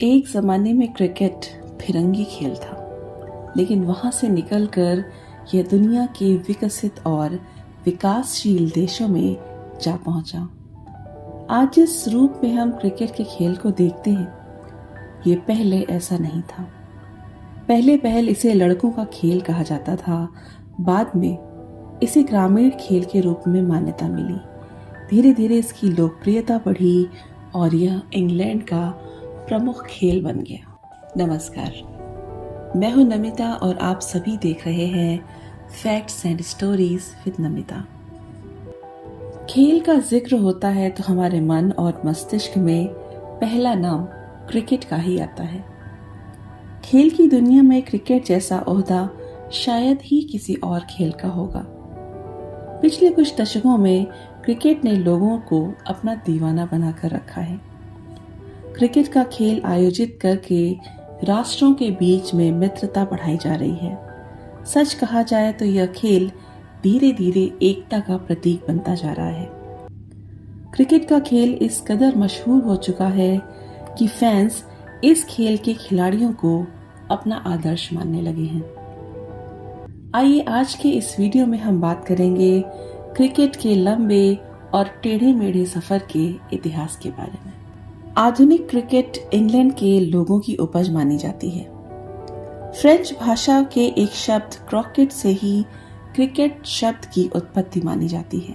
एक ज़माने में क्रिकेट फिरंगी खेल था, लेकिन वहाँ से निकलकर यह दुनिया के विकसित और विकासशील देशों में जा पहुँचा। आज जिस रूप में हम क्रिकेट के खेल को देखते हैं, ये पहले ऐसा नहीं था। पहले इसे लड़कों का खेल कहा जाता था। बाद में इसे ग्रामीण खेल के रूप में मान्यता मिली। धीरे धीरे इसकी लोकप्रियता बढ़ी और यह इंग्लैंड का प्रमुख खेल बन गया। नमस्कार, मैं हूं नमिता और आप सभी देख रहे हैं facts and stories with Namita. खेल का जिक्र होता है तो हमारे मन और मस्तिष्क में पहला नाम क्रिकेट का ही आता है। खेल की दुनिया में क्रिकेट जैसा ओहदा शायद ही किसी और खेल का होगा। पिछले कुछ दशकों में क्रिकेट ने लोगों को अपना दीवाना बनाकर रखा है। क्रिकेट का खेल आयोजित करके राष्ट्रों के बीच में मित्रता बढ़ाई जा रही है। सच कहा जाए तो यह खेल धीरे धीरे एकता का प्रतीक बनता जा रहा है। क्रिकेट का खेल इस कदर मशहूर हो चुका है कि फैंस इस खेल के खिलाड़ियों को अपना आदर्श मानने लगे हैं। आइए आज के इस वीडियो में हम बात करेंगे क्रिकेट के लंबे और टेढ़े मेढ़े सफर के इतिहास के बारे में। आधुनिक क्रिकेट इंग्लैंड के लोगों की उपज मानी जाती है। फ्रेंच भाषा के एक शब्द क्रॉकेट से ही क्रिकेट शब्द की उत्पत्ति मानी जाती है।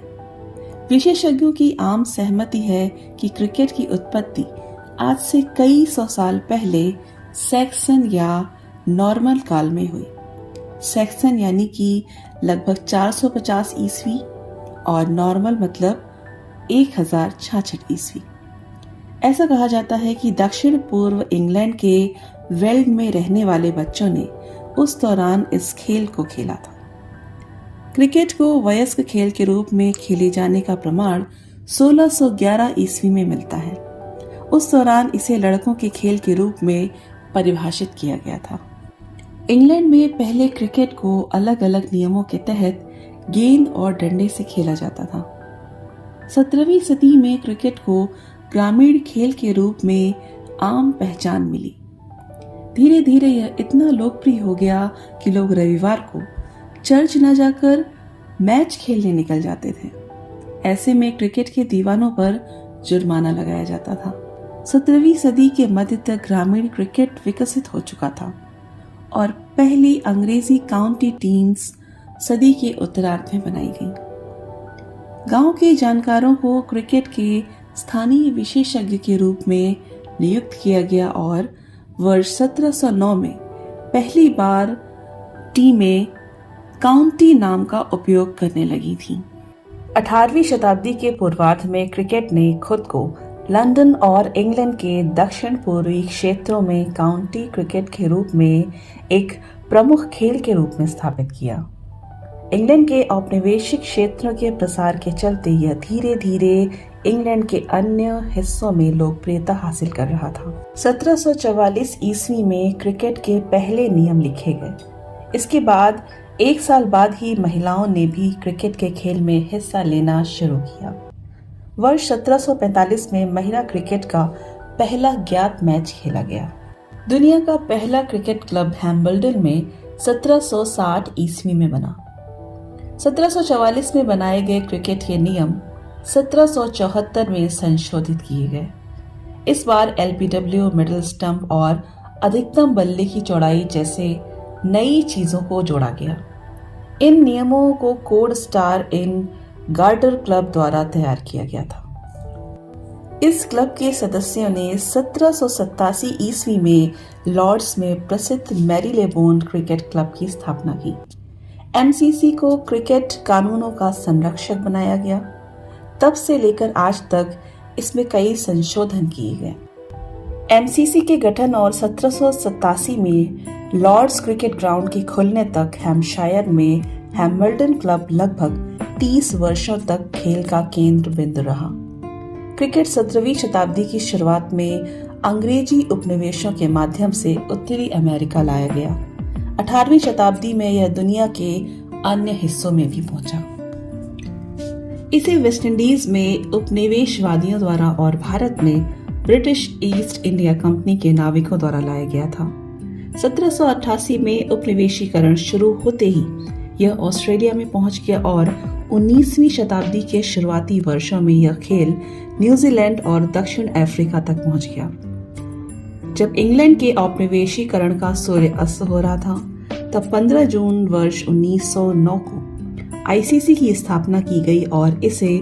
विशेषज्ञों की आम सहमति है कि क्रिकेट की उत्पत्ति आज से कई सौ साल पहले सैक्सन या नॉर्मन काल में हुई। सैक्सन यानी कि लगभग 450 ईस्वी और नॉर्मल मतलब 1066 ईस्वी। ऐसा कहा जाता है कि दक्षिण पूर्व इंग्लैंड के वेल्ड में रहने वाले बच्चों ने उस दौरान इस खेल को खेला था। क्रिकेट को वयस्क खेल के रूप में खेले जाने का प्रमाण 1611 ईस्वी में मिलता है। उस दौरान इसे लड़कों के खेल के रूप में परिभाषित किया गया था। इंग्लैंड में पहले क्रिकेट को अलग अलग नियमों के तहत गेंद और डंडे से खेला जाता था। 17वीं सदी में क्रिकेट को ग्रामीण खेल के रूप में आम पहचान मिली। धीरे धीरे यह इतना लोकप्रिय हो गया कि लोग रविवार को चर्च न जाकर मैच खेलने निकल जाते थे। ऐसे में क्रिकेट के दीवानों पर जुर्माना लगाया जाता था। 17वीं सदी के मध्य तक ग्रामीण क्रिकेट विकसित हो चुका था और पहली अंग्रेजी काउंटी टीम्स सदी के उत्तरार्ध में बनाई गईं। गांव के जानकारों को क्रिकेट के स्थानीय विशेषज्ञ के रूप में नियुक्त किया गया और वर्ष 1709 में पहली बार टीमें काउंटी नाम का उपयोग करने लगी थीं। 18वीं शताब्दी के पूर्वार्ध में क्रिकेट ने खुद को लंदन और इंग्लैंड के दक्षिण पूर्वी क्षेत्रों में काउंटी क्रिकेट के रूप में एक प्रमुख खेल के रूप में स्थापित किया। इंग्लैंड के औपनिवेशिक क्षेत्रों के प्रसार के चलते यह धीरे धीरे इंग्लैंड के अन्य हिस्सों में लोकप्रियता हासिल कर रहा था। 1744 ईस्वी में क्रिकेट के पहले नियम लिखे गए। इसके बाद एक साल बाद ही महिलाओं ने भी क्रिकेट के खेल में हिस्सा लेना शुरू किया। वर्ष 1745 में महिला क्रिकेट का पहला ज्ञात मैच खेला गया। दुनिया का पहला क्रिकेट क्लब हैम्बल्डन में 1760 ईस्वी में बना। 1744 में बनाए गए क्रिकेट के नियम 1774 में संशोधित किए गए। इस बार एलबीडब्ल्यू, मिडिल स्टंप और अधिकतम बल्ले की चौड़ाई जैसे नई चीजों को जोड़ा गया। इन नियमों को code Star in Garter Club द्वारा तैयार किया गया था। इस क्लब के सदस्यों ने 1787 ईस्वी में लॉर्ड्स में प्रसिद्ध मैरीलेबोन क्रिकेट क्लब की स्थापना की। एमसीसी को क्रिकेट कानूनों का संरक्षक बनाया गया। तब से लेकर आज तक इसमें कई संशोधन किए गए। एमसीसी के गठन और 1787 में लॉर्ड्स क्रिकेट ग्राउंड के खुलने तक हैम्पशायर में हैम्बल्डन क्लब लगभग 30 वर्षों तक खेल का केंद्र बिंदु रहा। क्रिकेट 17वीं शताब्दी की शुरुआत में अंग्रेजी उपनिवेशों के माध्यम से उत्तरी अमेरिका लाया गया। 18वीं शताब्दी में यह दुनिया के अन्य हिस्सों में भी पहुंचा। इसे वेस्टइंडीज में उपनिवेशवादियों द्वारा और भारत में ब्रिटिश ईस्ट इंडिया कंपनी के नाविकों द्वारा लाया गया था। 1788 में उपनिवेशीकरण शुरू होते ही यह ऑस्ट्रेलिया में पहुंच गया और 19वीं शताब्दी के शुरुआती वर्षों में यह खेल न्यूजीलैंड और दक्षिण अफ्रीका तक पहुंच गया। जब इंग्लैंड के औपनिवेशीकरण का सूर्य अस्त हो रहा था, तब 15 जून वर्ष 1909 को आईसीसी की स्थापना की गई और इसे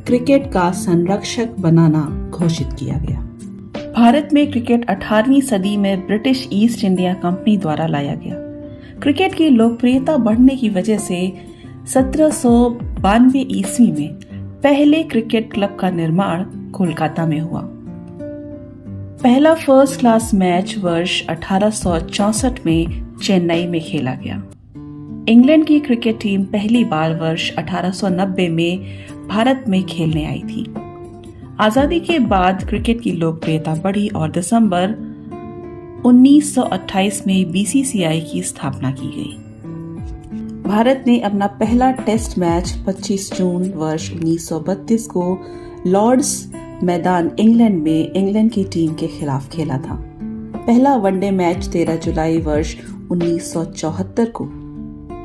क्रिकेट का संरक्षक बनाना घोषित किया गया। भारत में क्रिकेट 18वीं सदी में ब्रिटिश ईस्ट इंडिया कंपनी द्वारा लाया गया। क्रिकेट की लोकप्रियता बढ़ने की वजह से 1792 ईस्वी में पहले क्रिकेट क्लब का निर्माण कोलकाता में हुआ। पहला फर्स्ट क्लास मैच वर्ष 1864 में चेन्नई में खेला गया। इंग्लैंड की क्रिकेट टीम पहली बार वर्ष 1890 में भारत में खेलने आई थी। आजादी के बाद क्रिकेट की लोकप्रियता बढ़ी और दिसंबर 1928 में बीसीसीआई की स्थापना की गई। भारत ने अपना पहला टेस्ट मैच 25 जून वर्ष 1932 को लॉर्ड्स मैदान इंग्लैंड में इंग्लैंड की टीम के खिलाफ खेला था। पहला वनडे मैच 13 जुलाई वर्ष 1974 को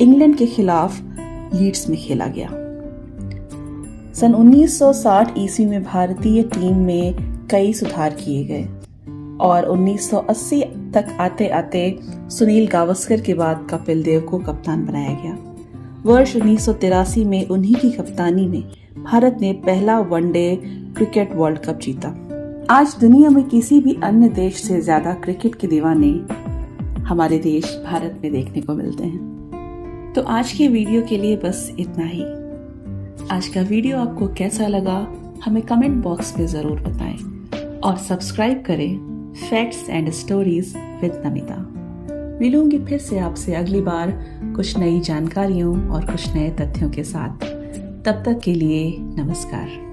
इंग्लैंड के खिलाफ लीड्स में खेला गया। सन 1960 ईस्वी में भारतीय टीम में कई सुधार किए गए और 1980 तक आते आते सुनील गावस्कर के बाद कपिल देव को कप्तान बनाया गया। वर्ष 1983 में उन्हीं की कप्तानी में भारत ने पहला वनडे क्रिकेट वर्ल्ड कप जीता। आज दुनिया में किसी भी अन्य देश से ज्यादा क्रिकेट के दीवाने हमारे देश भारत में देखने को मिलते हैं। तो आज के वीडियो के लिए बस इतना ही। आज का वीडियो आपको कैसा लगा हमें कमेंट बॉक्स में जरूर बताएं और सब्सक्राइब करें facts and stories with Namita. मिलूंगी फिर से आपसे अगली बार कुछ नई जानकारियों और कुछ नए तथ्यों के साथ। तब तक के लिए नमस्कार।